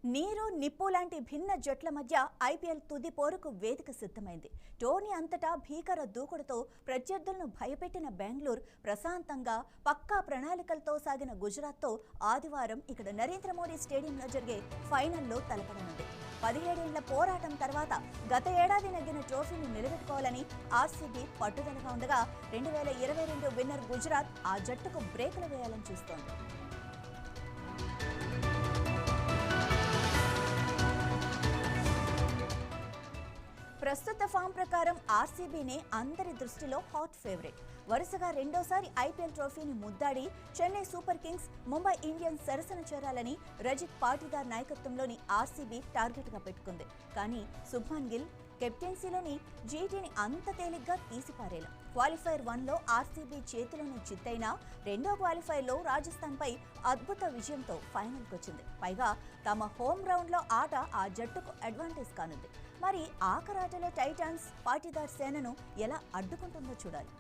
నీరు నిప్పు లాంటి భిన్న జట్ల మధ్య ఐపీఎల్ తుది పోరుకు వేదిక సిద్ధమైంది. టోర్నీ అంతటా భీకర దూకుడుతో ప్రత్యర్థులను భయపెట్టిన బెంగళూరు ప్రశాంతంగా పక్కా ప్రణాళికలతో సాగిన గుజరాత్తో ఆదివారం ఇక్కడ నరేంద్ర మోడీ స్టేడియంలో జరిగే ఫైనల్లో తలపడనుంది. 17 ఏళ్ల పోరాటం తర్వాత గత ఏడాది నెగ్గిన ట్రోఫీని నిలబెట్టుకోవాలని ఆర్సీబీ పట్టుదలగా ఉండగా 2022 విన్నర్ గుజరాత్ ఆ జట్టుకు బ్రేకులు వేయాలని చూస్తోంది. ప్రస్తుత ఫామ్ ప్రకారం ఆర్సీబీనే అందరి దృష్టిలో హాట్ ఫేవరెట్. వరుసగా రెండోసారి ఐపీఎల్ ట్రోఫీని ముద్దాడి Chennai Super Kings, Mumbai Indians సరసన చేరాలని రజిత్ పాటీదార్ నాయకత్వంలోని ఆర్సీబీ టార్గెట్గా పెట్టుకుంది. కానీ శుభ్మన్ గిల్ కెప్టెన్సీలోని జీటీని అంత తేలిగ్గా తీసిపారేలా. క్వాలిఫైర్ 1లో ఆర్సీబీ చేతిలోని చిత్తైనా రెండో క్వాలిఫైర్లో రాజస్థాన్పై అద్భుత విజయంతో ఫైనల్కి వచ్చింది. పైగా తమ హోమ్ గ్రౌండ్లో ఆట ఆ జట్టుకు అడ్వాంటేజ్ కానుంది. మరి ఆఖరాటలో టైటాన్స్ పాటీదార్ సేనను ఎలా అడ్డుకుంటుందో చూడాలి.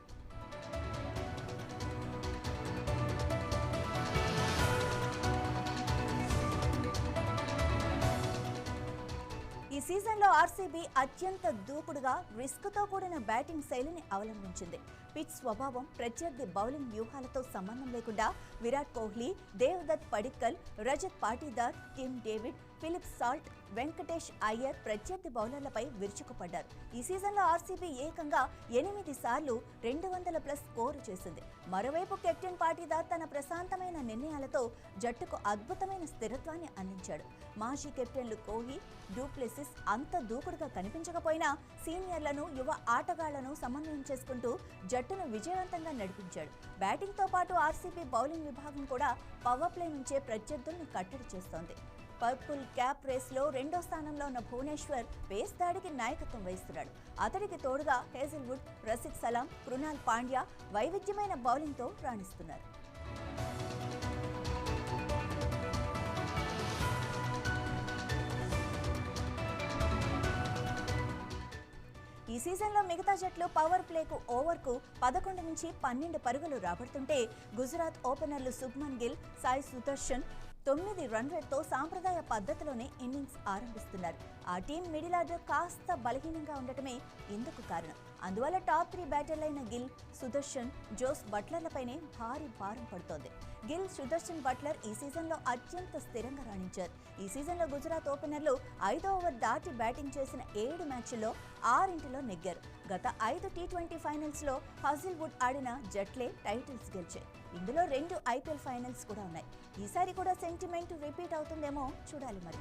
ఈ సీజన్లో ఆర్సీబీ అత్యంత దూకుడుగా రిస్క్తో కూడిన బ్యాటింగ్ శైలిని అవలంబించింది. పిచ్ స్వభావం, ప్రత్యర్థి బౌలింగ్ వ్యూహాలతో సంబంధం లేకుండా Virat Kohli, Devdutt Padikkal, Rajat Patidar, Tim David, Philip Salt, Venkatesh Iyer ప్రత్యర్థి బౌలర్లపై విరుచుకుపడ్డారు. ఈ సీజన్లో ఆర్సీబీ ఏకంగా 8 సార్లు 200+ స్కోరు చేసింది. మరోవైపు కెప్టెన్ పాటీదార్ తన ప్రశాంతమైన నిర్ణయాలతో జట్టుకు అద్భుతమైన స్థిరత్వాన్ని అందించాడు. మాజీ కెప్టెన్లు కోహ్లీ, డూప్లెసిస్ అంత దూకుడుగా కనిపించకపోయినా సీనియర్లను, యువ ఆటగాళ్లను సమన్వయం చేసుకుంటూ జట్టును విజయవంతంగా నడిపించాడు. బ్యాటింగ్తో పాటు ఆర్సీబీ బౌలింగ్ విభాగం కూడా పవర్ ప్లే నుంచే ప్రత్యర్థుల్ని కట్టడి చేస్తోంది. పర్పుల్ క్యాప్ రేస్లో రెండో స్థానంలో ఉన్న భువనేశ్వర్ పేస్ దాడికి నాయకత్వం వహిస్తున్నాడు. అతడికి తోడుగా హేజల్వుడ్, రసిక్ సలాం, కృణాల్ పాండ్యా వైవిధ్యమైన బౌలింగ్తో రాణిస్తున్నారు. ఈ సీజన్లో మిగతా జట్లు పవర్ ప్లేకు ఓవర్కు 11 నుంచి 12 పరుగులు రాబడుతుంటే గుజరాత్ ఓపెనర్లు శుభ్మన్ గిల్, సాయి సుదర్శన్ 9 రన్ రేట్తో సాంప్రదాయ పద్ధతిలోనే ఇన్నింగ్స్ ఆరంభిస్తున్నారు. ఆ టీం మిడిల్ ఆర్డర్ కాస్త బలహీనంగా ఉండటమే ఇందుకు కారణం. అందువల్ల టాప్ 3 బ్యాటర్లైన గిల్, సుదర్శన్, జోస్ బట్లర్లపైనే భారీ భారం పడుతోంది. గిల్, సుదర్శన్, బట్లర్ ఈ సీజన్లో అత్యంత స్థిరంగా రాణించారు. ఈ సీజన్లో గుజరాత్ ఓపెనర్లు 5వ ఓవర్ దాటి బ్యాటింగ్ చేసిన 7 మ్యాచ్ల్లో 6 నెగ్గారు. గత 5 టీ20 ఫైనల్స్లో హజిల్వుడ్ ఆడిన జట్లే టైటిల్స్ గెలిచాయి. ఇందులో 2 ఐపీఎల్ ఫైనల్స్ కూడా ఉన్నాయి. ఈసారి కూడా సెంటిమెంట్ రిపీట్ అవుతుందేమో చూడాలి మరి.